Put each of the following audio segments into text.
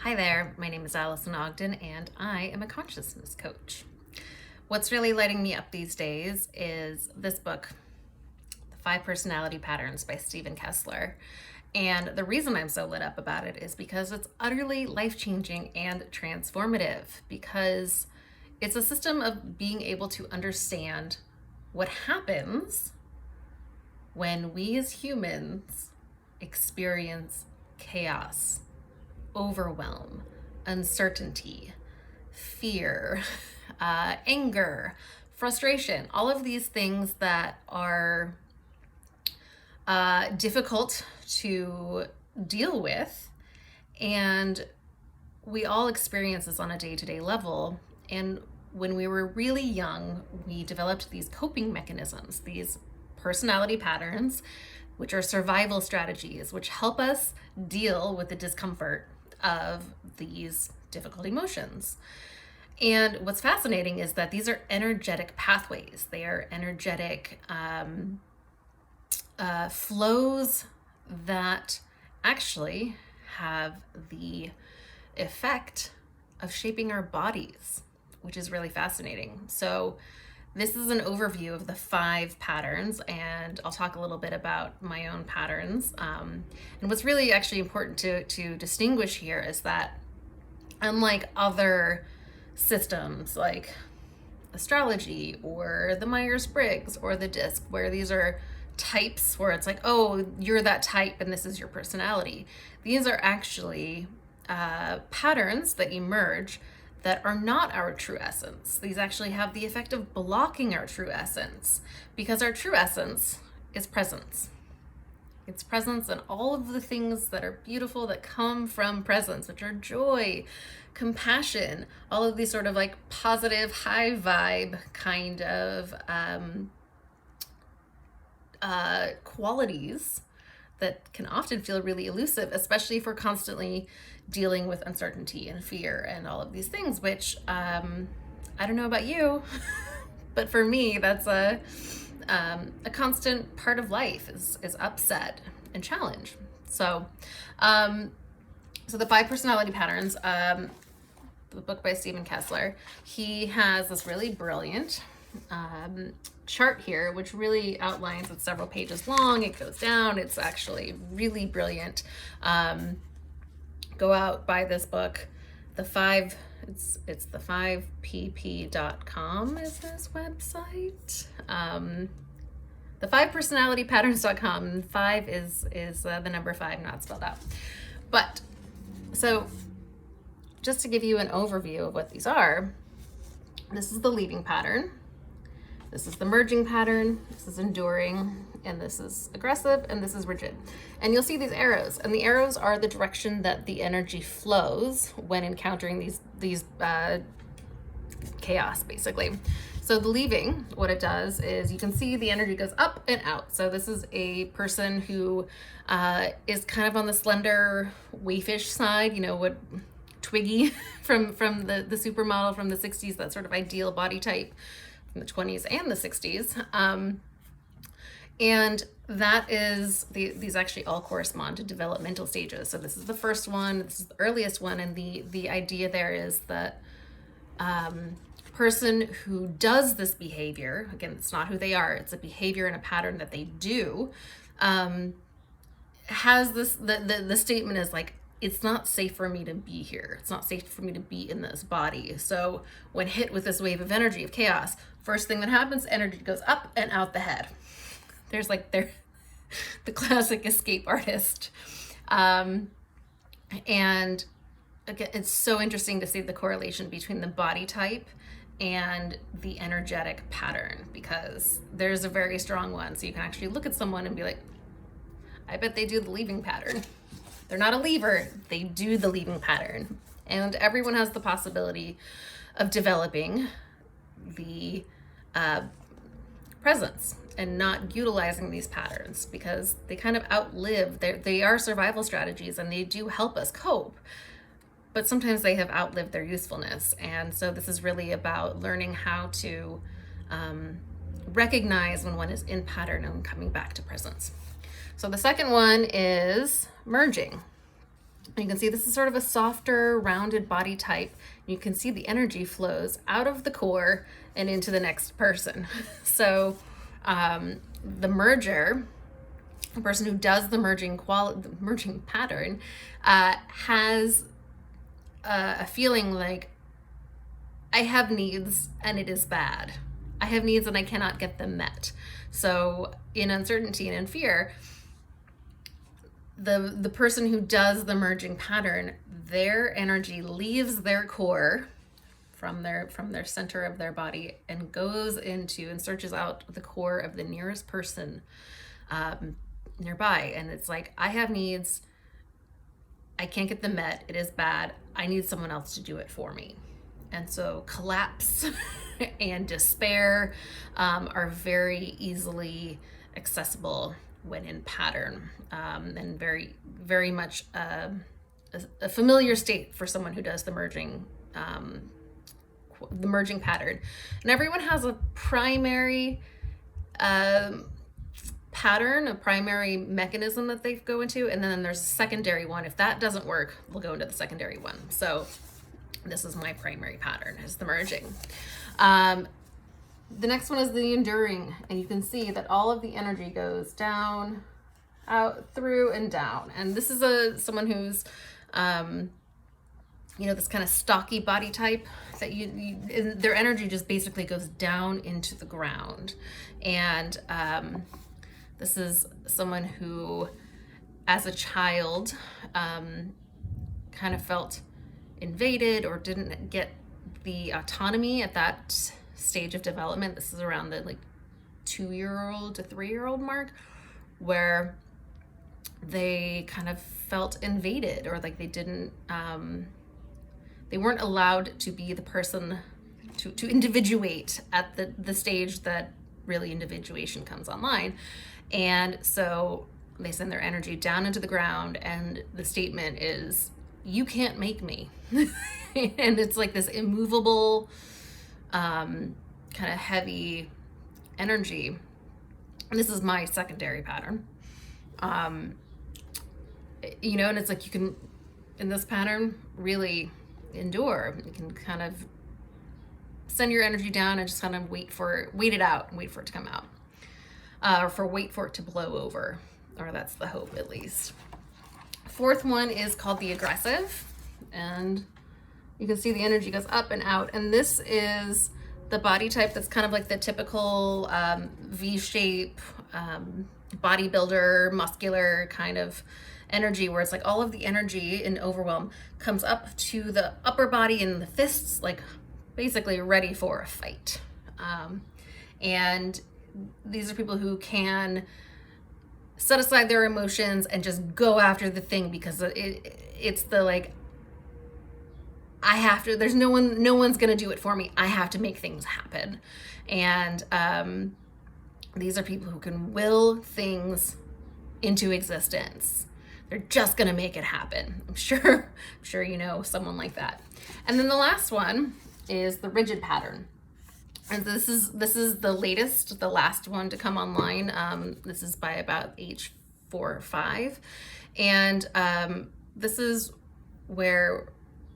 Hi there, my name is Allison Ogden and I am a consciousness coach. What's really lighting me up these days is this book, The Five Personality Patterns by Stephen Kessler. And the reason I'm so lit up about it is because it's utterly life-changing and transformative, because it's a system of being able to understand what happens when we as humans experience chaos, overwhelm, uncertainty, fear, anger, frustration, all of these things that are difficult to deal with. And we all experience this on a day-to-day level. And when we were really young, we developed these coping mechanisms, these personality patterns, which are survival strategies, which help us deal with the discomfort of these difficult emotions. And what's fascinating is that these are energetic pathways. They are energetic flows that actually have the effect of shaping our bodies, which is really fascinating. So this is an overview of the 5 patterns, and I'll talk a little bit about my own patterns. And what's really actually important to distinguish here is that unlike other systems like astrology or the Myers-Briggs or the DISC, where these are types where it's like, oh, you're that type and this is your personality, these are actually patterns that emerge that are not our true essence. These actually have the effect of blocking our true essence, because our true essence is presence. It's presence and all of the things that are beautiful that come from presence, which are joy, compassion, all of these sort of like positive, high vibe kind of qualities that can often feel really elusive, especially if we're constantly dealing with uncertainty and fear and all of these things, which I don't know about you, but for me, that's a constant part of life is upset and challenge. So, so the 5 personality patterns, the book by Stephen Kessler, he has this really brilliant chart here, which really outlines, it's several pages long, it goes down, it's actually really brilliant. Go out, buy this book. The 5, it's the 5pp.com is his website. The 5personalitypatterns.com, and 5 is the number 5 not spelled out. But so just to give you an overview of what these are, this is the leaving pattern. This is the merging pattern, this is enduring, and this is aggressive, and this is rigid. And you'll see these arrows, and the arrows are the direction that the energy flows when encountering these chaos, basically. So the leaving, what it does is you can see the energy goes up and out. So this is a person who is kind of on the slender, waifish side, you know, what Twiggy from the supermodel from the 60s, that sort of ideal body type from the 20s and the 60s. And that is, these actually all correspond to developmental stages. So this is the first one, this is the earliest one, and the idea there is that person who does this behavior, again, it's not who they are, it's a behavior and a pattern that they do, has this, the statement is like, it's not safe for me to be here. It's not safe for me to be in this body. So when hit with this wave of energy of chaos, first thing that happens, energy goes up and out the head. There's like the classic escape artist. And again, it's so interesting to see the correlation between the body type and the energetic pattern, because there's a very strong one. So you can actually look at someone and be like, I bet they do the leaving pattern. They're not a leaver, they do the leaving pattern. And everyone has the possibility of developing the presence and not utilizing these patterns, because they kind of outlive, they are survival strategies and they do help us cope, but sometimes they have outlived their usefulness. And so this is really about learning how to recognize when one is in pattern and coming back to presence. So the second one is merging. You can see this is sort of a softer, rounded body type. You can see the energy flows out of the core and into the next person. So the merger, the person who does the merging pattern, has a feeling like, I have needs and it is bad. I have needs and I cannot get them met. So in uncertainty and in fear, the person who does the merging pattern, their energy leaves their core from their center of their body and goes into and searches out the core of the nearest person nearby. And it's like, I have needs, I can't get them met, it is bad, I need someone else to do it for me. And so collapse and despair are very easily accessible when in pattern, and very, very much a familiar state for someone who does the merging pattern. And everyone has a primary pattern, a primary mechanism that they go into, and then there's a secondary one. If that doesn't work, we'll go into the secondary one. So this is my primary pattern, is the merging. The next one is the enduring, and you can see that all of the energy goes down, out, through, and down. And this is someone who's, this kind of stocky body type that their energy just basically goes down into the ground. And this is someone who, as a child, kind of felt invaded or didn't get the autonomy at that stage of development. This is around the 2-year-old to 3-year-old mark, where they kind of felt invaded, or like they didn't they weren't allowed to be the person to individuate at the stage that really individuation comes online. And so they send their energy down into the ground, and the statement is, you can't make me. And it's like this immovable, kind of heavy energy. And this is my secondary pattern. And it's like, you can, in this pattern, really endure. You can kind of send your energy down and just kind of wait it out and wait for it to come out. Or wait for it to blow over. Or that's the hope, at least. Fourth one is called the aggressive, and you can see the energy goes up and out. And this is the body type that's kind of like the typical V-shape, bodybuilder, muscular kind of energy, where it's like all of the energy in overwhelm comes up to the upper body and the fists, like basically ready for a fight. And these are people who can set aside their emotions and just go after the thing, because it's the like, I have to, no one's gonna do it for me, I have to make things happen. And these are people who can will things into existence. They're just gonna make it happen. I'm sure you know someone like that. And then the last one is the rigid pattern. And this is the last one to come online. This is by about age 4 or 5. And this is where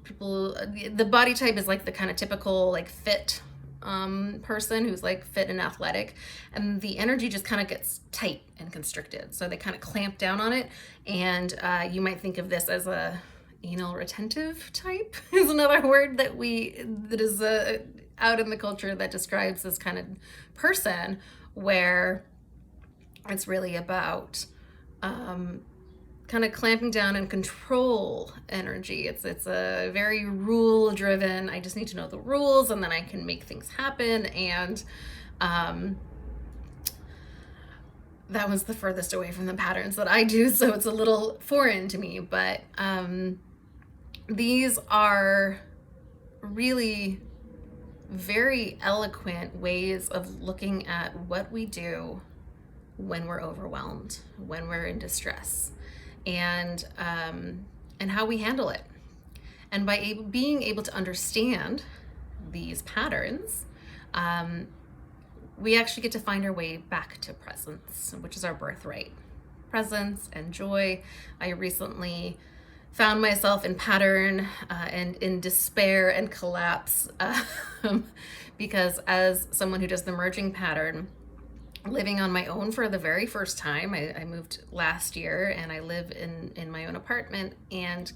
people, the body type is like the kind of typical like fit person who's like fit and athletic, and the energy just kind of gets tight and constricted. So they kind of clamp down on it. And you might think of this as a anal retentive type is another word that is out in the culture that describes this kind of person, where it's really about kind of clamping down and control energy. It's a very rule driven, I just need to know the rules and then I can make things happen. And that was the furthest away from the patterns that I do, so it's a little foreign to me. But these are really very eloquent ways of looking at what we do when we're overwhelmed, when we're in distress, and how we handle it. And by being able to understand these patterns, we actually get to find our way back to presence, which is our birthright. Presence and joy. I recently found myself in pattern and in despair and collapse because as someone who does the merging pattern, living on my own for the very first time, I moved last year and I live in my own apartment, and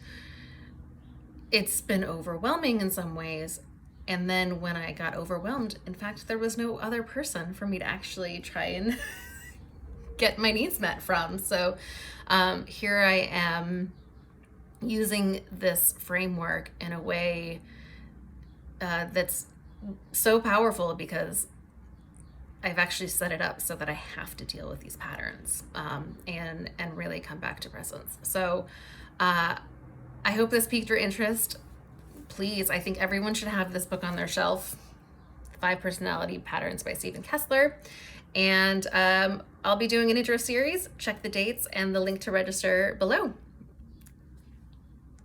it's been overwhelming in some ways. And then when I got overwhelmed, in fact, there was no other person for me to actually try and get my needs met from. So here I am using this framework in a way that's so powerful, because I've actually set it up so that I have to deal with these patterns and really come back to presence. So I hope this piqued your interest. Please, I think everyone should have this book on their shelf, 5 Personality Patterns by Stephen Kessler. And I'll be doing an intro series. Check the dates and the link to register below.